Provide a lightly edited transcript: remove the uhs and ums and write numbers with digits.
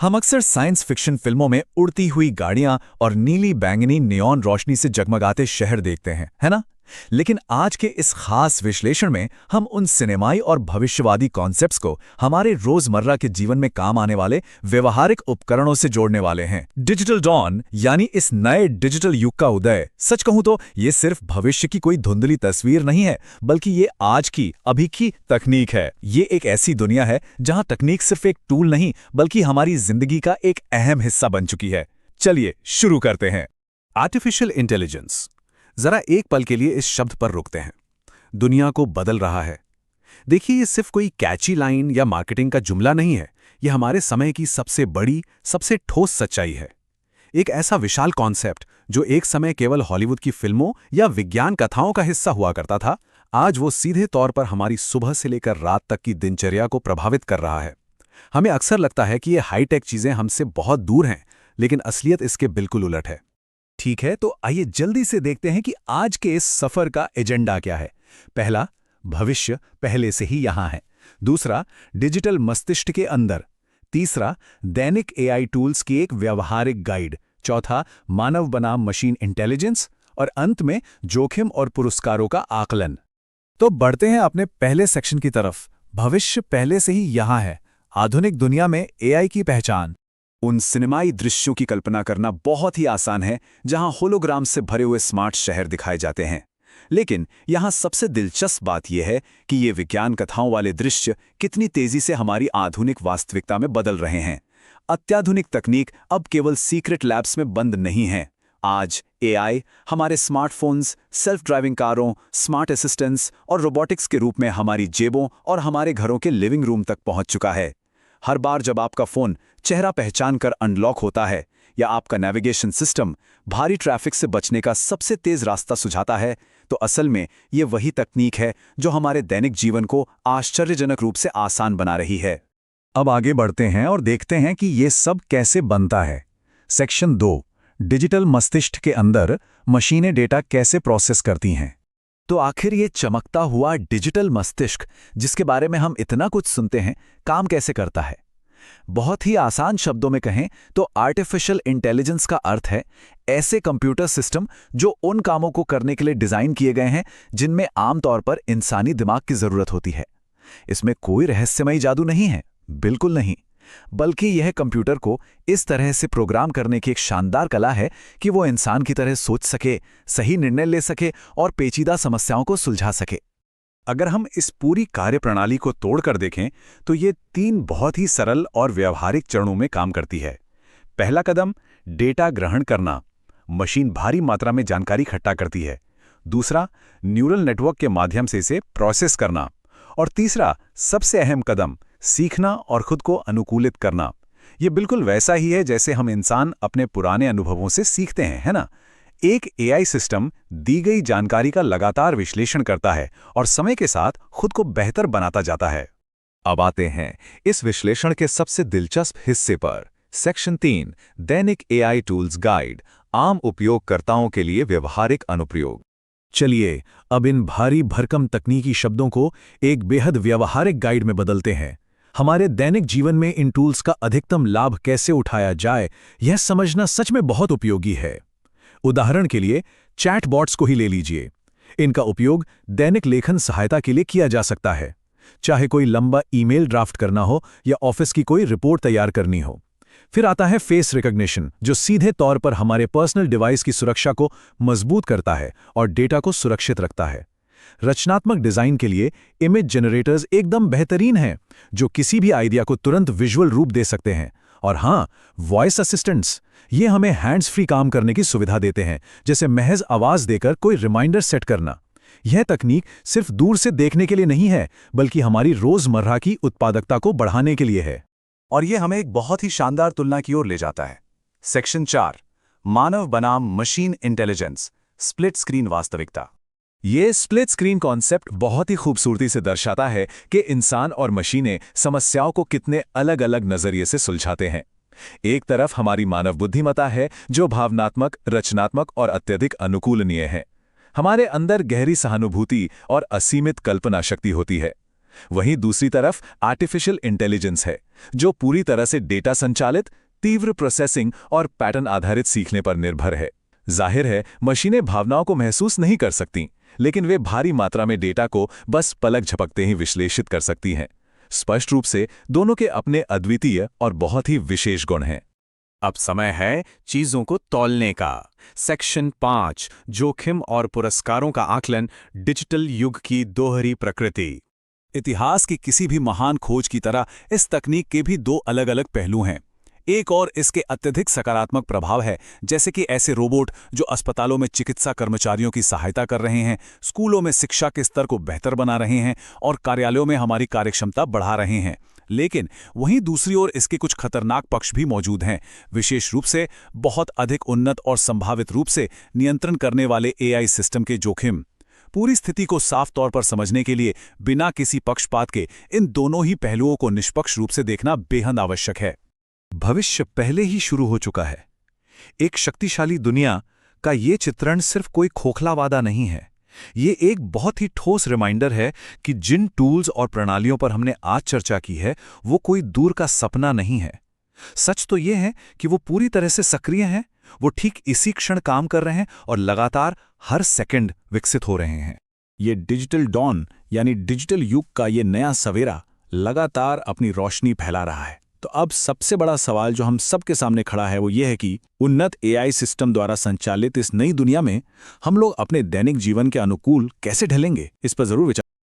हम अक्सर science fiction फिल्मों में उड़ती हुई गाड़ियां और नीली बैंगनी नियॉन रोशनी से जगमगाते शहर देखते हैं, है ना? लेकिन आज के इस खास विश्लेषण में हम उन सिनेमाई और भविष्यवादी कॉन्सेप्ट्स को हमारे रोजमर्रा के जीवन में काम आने वाले व्यवहारिक उपकरणों से जोड़ने वाले हैं। डिजिटल डॉन यानी इस नए डिजिटल युग का उदय, सच कहूं तो ये सिर्फ भविष्य की कोई धुंधली तस्वीर नहीं है, बल्कि ये आज की अभी की तकनीक है। ये एक ऐसी दुनिया है जहां तकनीक सिर्फ एक टूल नहीं बल्कि हमारी जिंदगी का एक अहम हिस्सा बन चुकी है। चलिए शुरू करते हैं। आर्टिफिशियल इंटेलिजेंस, जरा एक पल के लिए इस शब्द पर रुकते हैं। दुनिया को बदल रहा है। देखिए, ये सिर्फ कोई कैची लाइन या मार्केटिंग का जुमला नहीं है, ये हमारे समय की सबसे बड़ी, सबसे ठोस सच्चाई है। एक ऐसा विशाल कॉन्सेप्ट जो एक समय केवल हॉलीवुड की फिल्मों या विज्ञान कथाओं का हिस्सा हुआ करता था, आज वो सीधे तौर पर हमारी सुबह से लेकर रात तक की दिनचर्या को प्रभावित कर रहा है। हमें अक्सर लगता है कि ये हाईटेक चीजें हमसे बहुत दूर हैं, लेकिन असलियत इसके बिल्कुल उलट है। ठीक है, तो आइए जल्दी से देखते हैं कि आज के इस सफर का एजेंडा क्या है। पहला, भविष्य पहले से ही यहां है। दूसरा, डिजिटल मस्तिष्क के अंदर। तीसरा, दैनिक एआई टूल्स की एक व्यावहारिक गाइड। चौथा, मानव बनाम मशीन इंटेलिजेंस। और अंत में जोखिम और पुरस्कारों का आकलन। तो बढ़ते हैं अपने पहले सेक्शन की तरफ। भविष्य पहले से ही यहां है। आधुनिक दुनिया में एआई की पहचान। उन सिनेमाई दृश्यों की कल्पना करना बहुत ही आसान है जहां होलोग्राम से भरे हुए स्मार्ट शहर दिखाए जाते हैं। लेकिन यहां सबसे दिलचस्प बात यह है कि ये विज्ञान कथाओं वाले दृश्य कितनी तेजी से हमारी आधुनिक वास्तविकता में बदल रहे हैं। अत्याधुनिक तकनीक अब केवल सीक्रेट लैब्स में बंद नहीं है। आज एआई हमारे स्मार्टफोन्स, सेल्फ ड्राइविंग कारों, स्मार्ट असिस्टेंट्स और रोबोटिक्स के रूप में हमारी जेबों और हमारे घरों के लिविंग रूम तक पहुंच चुका है। हर बार जब आपका फोन चेहरा पहचान कर अनलॉक होता है या आपका नेविगेशन सिस्टम भारी ट्रैफिक से बचने का सबसे तेज रास्ता सुझाता है, तो असल में ये वही तकनीक है जो हमारे दैनिक जीवन को आश्चर्यजनक रूप से आसान बना रही है। अब आगे बढ़ते हैं और देखते हैं कि ये सब कैसे बनता है। सेक्शन 2, डिजिटल मस्तिष्क के अंदर मशीनें डेटा कैसे प्रोसेस करती हैं। तो आखिर ये चमकता हुआ डिजिटल मस्तिष्क, जिसके बारे में हम इतना कुछ सुनते हैं, काम कैसे करता है? बहुत ही आसान शब्दों में कहें तो आर्टिफिशियल इंटेलिजेंस का अर्थ है ऐसे कंप्यूटर सिस्टम जो उन कामों को करने के लिए डिजाइन किए गए हैं जिनमें आमतौर पर इंसानी दिमाग की जरूरत होती है। इसमें कोई रहस्यमयी जादू नहीं है, बिल्कुल नहीं, बल्कि यह कंप्यूटर को इस तरह से प्रोग्राम करने की एक शानदार कला है कि वो इंसान की तरह सोच सके, सही निर्णय ले सके और पेचीदा समस्याओं को सुलझा सके। अगर हम इस पूरी कार्यप्रणाली को तोड़कर देखें तो ये 3 बहुत ही सरल और व्यवहारिक चरणों में काम करती है। पहला कदम, डेटा ग्रहण करना। मशीन भारी मात्रा में जानकारी इकट्ठा करती है। दूसरा, न्यूरल नेटवर्क के माध्यम से इसे प्रोसेस करना। और तीसरा, सबसे अहम कदम, सीखना और खुद को अनुकूलित करना। ये बिल्कुल वैसा ही है जैसे हम इंसान अपने पुराने अनुभवों से सीखते हैं, है ना? एक एआई सिस्टम दी गई जानकारी का लगातार विश्लेषण करता है और समय के साथ खुद को बेहतर बनाता जाता है। अब आते हैं इस विश्लेषण के सबसे दिलचस्प हिस्से पर। सेक्शन 3, दैनिक एआई टूल्स गाइड, आम उपयोगकर्ताओं के लिए व्यवहारिक अनुप्रयोग। चलिए अब इन भारी भरकम तकनीकी शब्दों को एक बेहद व्यवहारिक गाइड में बदलते हैं। हमारे दैनिक जीवन में इन टूल्स का अधिकतम लाभ कैसे उठाया जाए, यह समझना सच में बहुत उपयोगी है। उदाहरण के लिए चैटबॉट्स को ही ले लीजिए। इनका उपयोग दैनिक लेखन सहायता के लिए किया जा सकता है, चाहे कोई लंबा ईमेल ड्राफ्ट करना हो या ऑफिस की कोई रिपोर्ट तैयार करनी हो। फिर आता है फेस रिकॉग्निशन, जो सीधे तौर पर हमारे पर्सनल डिवाइस की सुरक्षा को मजबूत करता है और डेटा को सुरक्षित रखता है। रचनात्मक डिजाइन के लिए इमेज जनरेटर्स एकदम बेहतरीन हैं, जो किसी भी आइडिया को तुरंत विजुअल रूप दे सकते हैं। और हाँ, वॉइस असिस्टेंट्स, ये हमें हैंड्स फ्री काम करने की सुविधा देते हैं, जैसे महज आवाज देकर कोई रिमाइंडर सेट करना। यह तकनीक सिर्फ दूर से देखने के लिए नहीं है, बल्कि हमारी रोजमर्रा की उत्पादकता को बढ़ाने के लिए है। और यह हमें एक बहुत ही शानदार तुलना की ओर ले जाता है। सेक्शन 4, मानव बनाम मशीन इंटेलिजेंस, स्प्लिट स्क्रीन वास्तविकता। ये स्प्लिट स्क्रीन कॉन्सेप्ट बहुत ही खूबसूरती से दर्शाता है कि इंसान और मशीनें समस्याओं को कितने अलग अलग नजरिए से सुलझाते हैं। एक तरफ हमारी मानव बुद्धिमत्ता है जो भावनात्मक, रचनात्मक और अत्यधिक अनुकूलनीय है। हमारे अंदर गहरी सहानुभूति और असीमित कल्पना शक्ति होती है। वहीं दूसरी तरफ आर्टिफिशियल इंटेलिजेंस है, जो पूरी तरह से डेटा संचालित, तीव्र प्रोसेसिंग और पैटर्न आधारित सीखने पर निर्भर है। जाहिर है, मशीनें भावनाओं को महसूस नहीं कर सकती, लेकिन वे भारी मात्रा में डेटा को बस पलक झपकते ही विश्लेषित कर सकती हैं। स्पष्ट रूप से दोनों के अपने अद्वितीय और बहुत ही विशेष गुण हैं। अब समय है चीजों को तौलने का। सेक्शन 5, जोखिम और पुरस्कारों का आकलन, डिजिटल युग की दोहरी प्रकृति। इतिहास की किसी भी महान खोज की तरह इस तकनीक के भी दो अलग-अलग पहलू हैं। एक और इसके अत्यधिक सकारात्मक प्रभाव है, जैसे कि ऐसे रोबोट जो अस्पतालों में चिकित्सा कर्मचारियों की सहायता कर रहे हैं, स्कूलों में शिक्षा के स्तर को बेहतर बना रहे हैं और कार्यालयों में हमारी कार्यक्षमता बढ़ा रहे हैं। लेकिन वहीं दूसरी ओर इसके कुछ खतरनाक पक्ष भी मौजूद हैं, विशेष रूप से बहुत अधिक उन्नत और संभावित रूप से नियंत्रण करने वाले एआई सिस्टम के जोखिम। पूरी स्थिति को साफ तौर पर समझने के लिए बिना किसी पक्षपात के इन दोनों ही पहलुओं को निष्पक्ष रूप से देखना बेहद आवश्यक है। भविष्य पहले ही शुरू हो चुका है। एक शक्तिशाली दुनिया का ये चित्रण सिर्फ कोई खोखला वादा नहीं है, ये एक बहुत ही ठोस रिमाइंडर है कि जिन टूल्स और प्रणालियों पर हमने आज चर्चा की है वो कोई दूर का सपना नहीं है। सच तो ये है कि वो पूरी तरह से सक्रिय हैं, वो ठीक इसी क्षण काम कर रहे हैं और लगातार हर सेकंड विकसित हो रहे हैं। ये डिजिटल डॉन यानी डिजिटल युग का ये नया सवेरा लगातार अपनी रोशनी फैला रहा है। तो अब सबसे बड़ा सवाल जो हम सबके सामने खड़ा है वो ये है कि उन्नत एआई सिस्टम द्वारा संचालित इस नई दुनिया में हम लोग अपने दैनिक जीवन के अनुकूल कैसे ढलेंगे। इस पर जरूर विचार